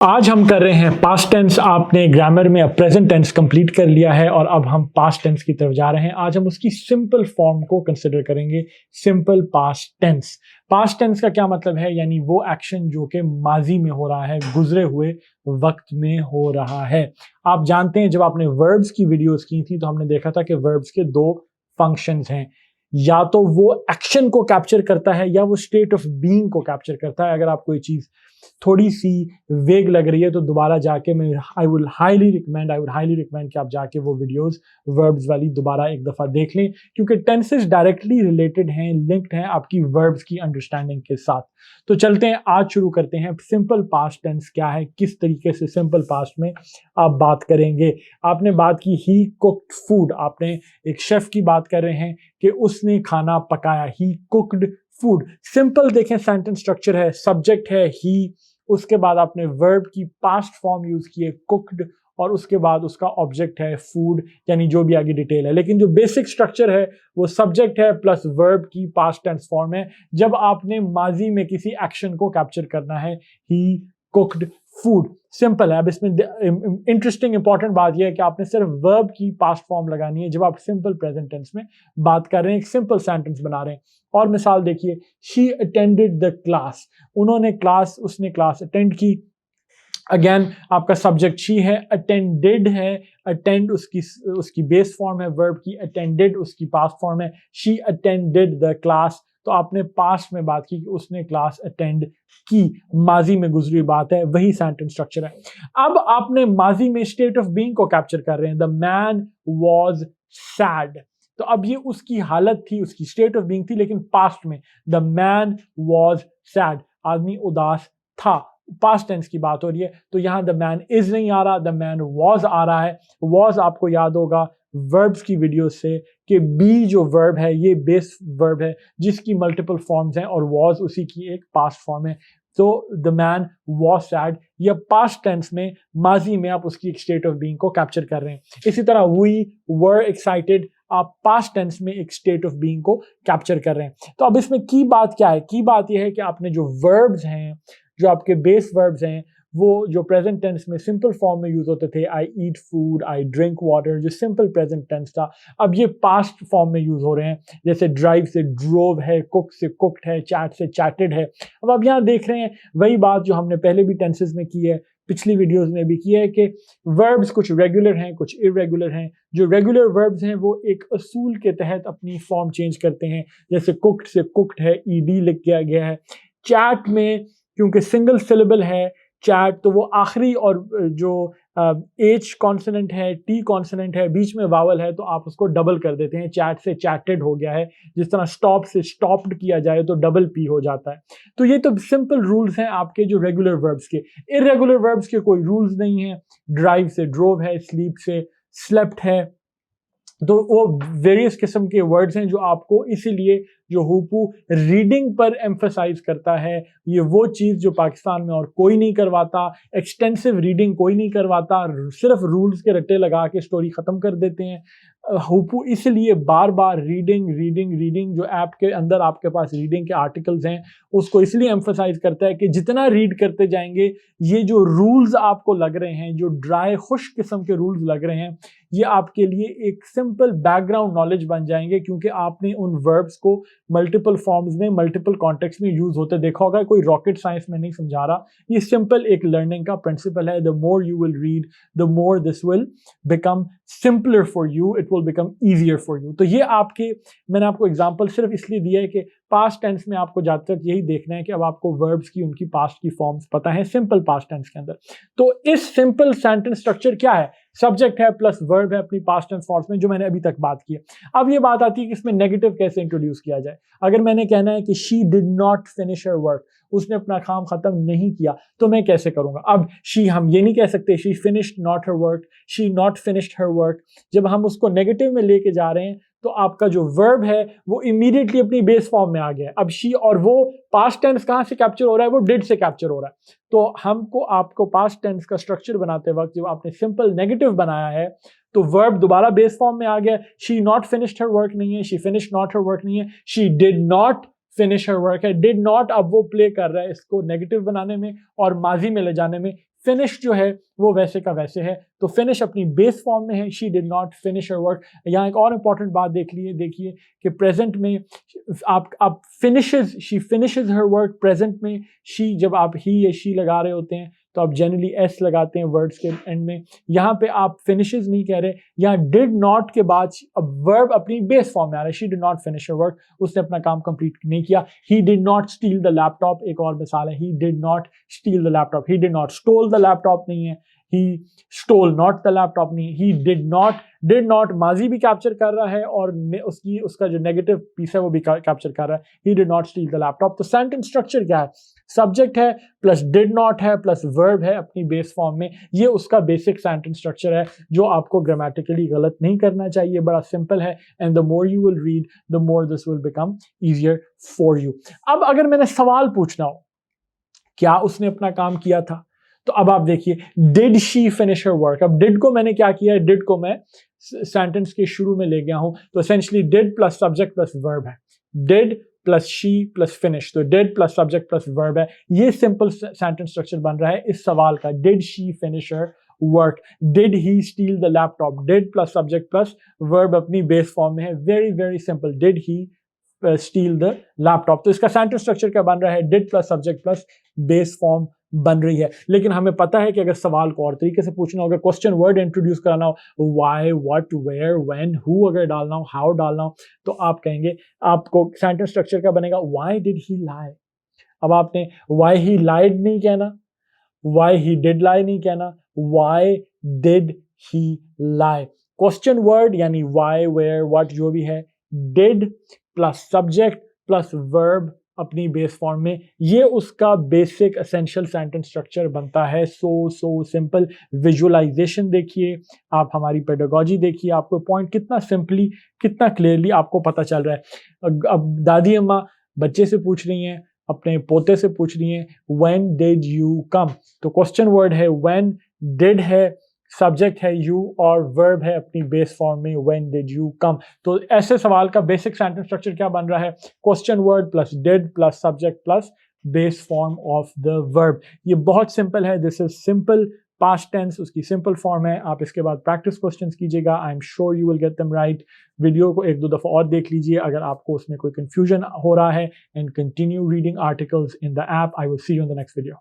आज हम कर रहे हैं पास्ट टेंस। आपने ग्रामर में अब प्रेजेंट टेंस कंप्लीट कर लिया है और अब हम पास्ट टेंस की तरफ जा रहे हैं। आज हम उसकी सिंपल फॉर्म को कंसिडर करेंगे, simple past tense. Past tense का क्या मतलब है? यानी वो एक्शन जो कि माजी में हो रहा है, गुजरे हुए वक्त में हो रहा है। आप जानते हैं जब आपने वर्ब्स की वीडियोस की थी तो हमने देखा था कि वर्ब्स के दो फंक्शंस हैं, या तो वो एक्शन को कैप्चर करता है या वो स्टेट ऑफ बीइंग को कैप्चर करता है। अगर आप कोई चीज थोड़ी सी वेग लग रही है तो दोबारा जाके मैं आई वुड हाईली रिकमेंड कि आप जाके वो वीडियोस वर्ब्स वाली दोबारा एक दफ़ा देख लें, क्योंकि टेंसेस डायरेक्टली रिलेटेड हैं, लिंक्ड हैं आपकी वर्ब्स की अंडरस्टैंडिंग के साथ। तो चलते हैं, आज शुरू करते हैं। सिंपल पास्ट टेंस क्या है, किस तरीके से सिंपल पास्ट में आप बात करेंगे। आपने बात की ही कुक्ड फूड, आपने एक शेफ की बात कर रहे हैं कि उसने खाना पकाया, ही कुक्ड फूड। सिंपल देखें, सेंटेंस स्ट्रक्चर है, सब्जेक्ट है ही, उसके बाद आपने वर्ब की पास्ट फॉर्म यूज की है कुक्ड, और उसके बाद उसका ऑब्जेक्ट है फूड, यानी जो भी आगे डिटेल है। लेकिन जो बेसिक स्ट्रक्चर है वो सब्जेक्ट है प्लस वर्ब की पास्ट टेंस फॉर्म है। जब आपने माजी में किसी एक्शन को कैप्चर करना है, ही कुक्ड फूड, सिंपल है। अब इसमें इंटरेस्टिंग इंपॉर्टेंट बात यह है कि आपने सिर्फ वर्ब की पास्ट फॉर्म लगानी है जब आप सिंपल प्रेजेंट टेंस में बात कर रहे हैं, एक सिंपल सेंटेंस बना रहे हैं। और मिसाल देखिए, शी अटेंडेड द क्लास, उसने क्लास अटेंड की। अगेन आपका सब्जेक्ट शी है, अटेंडेड है, अटेंड उसकी बेस फॉर्म है वर्ब की, अटेंडेड उसकी पास्ट फॉर्म है, शी अटेंडेड द क्लास। तो आपने पास्ट में बात की कि उसने क्लास अटेंड की, माजी में गुजरी बात है, वही सेंटेंस स्ट्रक्चर है। अब आपने माजी में स्टेट ऑफ बीइंग को कैप्चर कर रहे हैं, द मैन वॉज सैड। तो अब ये उसकी हालत थी, उसकी स्टेट ऑफ बीइंग थी, लेकिन पास्ट में द मैन वॉज सैड, आदमी उदास था। पास्ट टेंस की बात हो रही है, तो यहां द मैन इज नहीं आ रहा, द मैन वॉज आ रहा है। वॉज आपको याद होगा वर्ब्स की वीडियो से कि बी जो वर्ब है ये बेस वर्ब है जिसकी मल्टीपल फॉर्म्स हैं, और वॉज उसी की एक पास्ट फॉर्म है। तो द मैन वॉज सैड, या पास्ट टेंस में माजी में आप उसकी एक स्टेट ऑफ बीइंग को कैप्चर कर रहे हैं। इसी तरह वी वर एक्साइटेड, आप पास्ट टेंस में एक स्टेट ऑफ बीइंग को कैप्चर कर रहे हैं। तो अब इसमें की बात क्या है? की बात यह है कि आपने जो वर्ब्स हैं, जो आपके बेस वर्ब्स हैं, वो जो प्रेजेंट टेंस में सिंपल फॉर्म में यूज होते थे, I eat food, I drink water, जो सिंपल प्रेजेंट टेंस था, अब ये पास्ट फॉर्म में यूज हो रहे हैं। जैसे ड्राइव से ड्रोव है, कुक से कुक्ड है, चैट से चैटेड है। अब आप यहाँ देख रहे हैं वही बात जो हमने पहले भी टेंसेस में की है, पिछली वीडियोस में भी की है, कि वर्ब्स कुछ रेगुलर हैं, कुछ इरेगुलर हैं। जो रेगुलर वर्ब्स हैं वो एक असूल के तहत अपनी फॉर्म चेंज करते हैं, जैसे कुक्ड से कुक्ड है, ईडी लिख किया गया है। चैट में क्योंकि सिंगल सिलेबल है चैट, तो वो आखिरी और जो एच कॉन्सोनेंट है, टी कॉन्सोनेंट है, बीच में वावल है, तो आप उसको डबल कर देते हैं, चैट से चैटेड हो गया है। जिस तरह स्टॉप से स्टॉप्ड किया जाए तो डबल पी हो जाता है। तो ये तो सिंपल रूल्स हैं आपके जो रेगुलर वर्ब्स के। इरेगुलर वर्ब्स के कोई रूल्स नहीं है। ड्राइव से ड्रोव है, स्लीप से स्लेप्ट है, तो वो वेरियस किस्म के वर्ड्स हैं जो आपको, इसीलिए जो हुपू रीडिंग पर एम्फसाइज करता है, ये वो चीज़ जो पाकिस्तान में और कोई नहीं करवाता। एक्सटेंसिव रीडिंग कोई नहीं करवाता, सिर्फ रूल्स के रट्टे लगा के स्टोरी ख़त्म कर देते हैं। हुपू इसलिए बार बार रीडिंग जो ऐप के अंदर आपके पास रीडिंग के आर्टिकल्स हैं उसको इसलिए एम्फसाइज करता है कि जितना रीड करते जाएंगे, ये जो रूल्स आपको लग रहे हैं, जो ड्राई खुश किस्म के रूल्स लग रहे हैं, ये आपके लिए एक सिंपल बैकग्राउंड नॉलेज बन जाएंगे, क्योंकि आपने उन वर्ब्स को मल्टीपल फॉर्म्स में, मल्टीपल कॉन्टेक्स्ट में यूज होते देखा होगा। कोई रॉकेट साइंस में नहीं समझा रहा, ये सिंपल एक लर्निंग का प्रिंसिपल है। The more you will read, the more this will become simpler for you, it will become easier for you. तो ये आपके, मैंने आपको एग्जांपल सिर्फ इसलिए दिया है कि पास्ट टेंस में आपको ज्यादातर यही देखना है कि अब आपको वर्ब्स की उनकी पास्ट की फॉर्म्स पता है सिंपल पास्ट टेंस के अंदर। तो इस सिंपल सेंटेंस स्ट्रक्चर क्या है? सब्जेक्ट है प्लस वर्ब है अपनी पास्ट टेंस फॉर्म्स में, जो मैंने अभी तक बात की है। अब ये बात आती है कि इसमें नेगेटिव कैसे इंट्रोड्यूस किया जाए। अगर मैंने कहना है कि she did not finish her work, उसने अपना काम खत्म नहीं किया, तो मैं कैसे करूंगा? अब शी, हम ये नहीं कह सकते she finished not her work, she not finished her work. जब हम उसको नेगेटिव में लेके जा रहे हैं तो आपका जो वर्ब है वो इमीडिएटली अपनी बेस फॉर्म में आ गया है। अब शी, और वो पास्ट टेंस कहां से कैप्चर हो रहा है? वो डिड से कैप्चर हो रहा है। तो हमको, आपको पास्ट टेंस का स्ट्रक्चर बनाते वक्त जब आपने सिंपल नेगेटिव बनाया है तो वर्ब दोबारा बेस फॉर्म में आ गया। She not finished her work नहीं है, she finished not her work नहीं है, she did not finish her work है। डिड नॉट अब वो प्ले कर रहा है इसको नेगेटिव बनाने में और माजी में ले जाने में। फिनिश जो है वो वैसे का वैसे है, तो फिनिश अपनी बेस फॉर्म में है, she did not finish her work. यहाँ एक और इंपॉर्टेंट बात देखिए कि प्रेजेंट में आप finishes, she finishes her work. Present में शी, जब आप ही या शी लगा रहे होते हैं तो आप जनरली एस लगाते हैं वर्ड्स के एंड में। यहाँ पे आप फिनिशेस नहीं कह रहे, यहाँ डिड नॉट के बाद अब वर्ब अपनी बेस फॉर्म में आ रहा है, she did not finish her work, उसने अपना काम कंप्लीट नहीं किया। He did not steel the laptop, एक और मिसाल है, he did not steel the laptop. He did not stole the laptop नहीं है, he stole not the laptop नहीं है। ही डिड नॉट माजी भी कैप्चर कर रहा है और उसका जो नेगेटिव पीस है वो भी कैप्चर कर रहा है, he did not steel the laptop. तो सेंटेंस स्ट्रक्चर क्या है, सब्जेक्ट है प्लस डिड नॉट है प्लस वर्ब है अपनी बेस फॉर्म में। ये उसका बेसिक सेंटेंस स्ट्रक्चर है जो आपको ग्रामेटिकली गलत नहीं करना चाहिए, बड़ा सिंपल है। And the more you will read the more this will become easier for you. अब अगर मैंने सवाल पूछना हो क्या उसने अपना काम किया था, तो अब आप देखिए did she finish her work. अब डिड को मैंने क्या किया है, डिड को मैं सेंटेंस के शुरू में ले गया हूं, तो essentially did plus subject plus verb है। Did plus she plus finish, तो did plus subject plus verb है। ये सिंपल सेंटेंस स्ट्रक्चर बन रहा है इस सवाल का, did she finish her work, did he steel the laptop. Did plus subject plus verb अपनी बेस फॉर्म में है, very very simple, did he steel the laptop. तो इसका सेंटेंस स्ट्रक्चर क्या बन रहा है, did plus subject plus base form बन रही है। लेकिन हमें पता है कि अगर सवाल को और तरीके से पूछना हो, अगर क्वेश्चन वर्ड इंट्रोड्यूस कराना हो, why, what, where, when, who अगर डालना हो, हाउ डालना हो, तो आप कहेंगे, आपको सेंटेंस स्ट्रक्चर क्या बनेगा, व्हाई डिड ही लाई। अब आपने व्हाई ही लाइड नहीं कहना, व्हाई ही डिड लाई नहीं कहना, why did he lie. Question word यानी व्हाई, वेयर, व्हाट जो भी है, did plus subject plus verb अपनी बेस फॉर्म में, ये उसका बेसिक एसेंशियल सेंटेंस स्ट्रक्चर बनता है। So simple. विजुअलाइजेशन देखिए, आप हमारी पेडागोजी देखिए, आपको पॉइंट कितना सिंपली, कितना क्लियरली आपको पता चल रहा है। अब दादी अम्मा बच्चे से पूछ रही हैं, अपने पोते से पूछ रही हैं, व्हेन डिड यू कम, तो क्वेश्चन वर्ड है व्हेन, डिड है, सब्जेक्ट है यू और वर्ब है अपनी बेस फॉर्म में, व्हेन डिड यू कम। तो ऐसे सवाल का बेसिक सेंटेंस स्ट्रक्चर क्या बन रहा है, question word plus did plus subject plus base form of the verb. ये बहुत सिंपल है, this is simple past tense, उसकी सिंपल फॉर्म है। आप इसके बाद प्रैक्टिस क्वेश्चंस कीजिएगा, I am sure you will get them right. Video को एक दो दफा और देख लीजिए अगर आपको उसमें कोई कंफ्यूजन हो रहा है, and continue reading articles in the app. I will see you in the next video.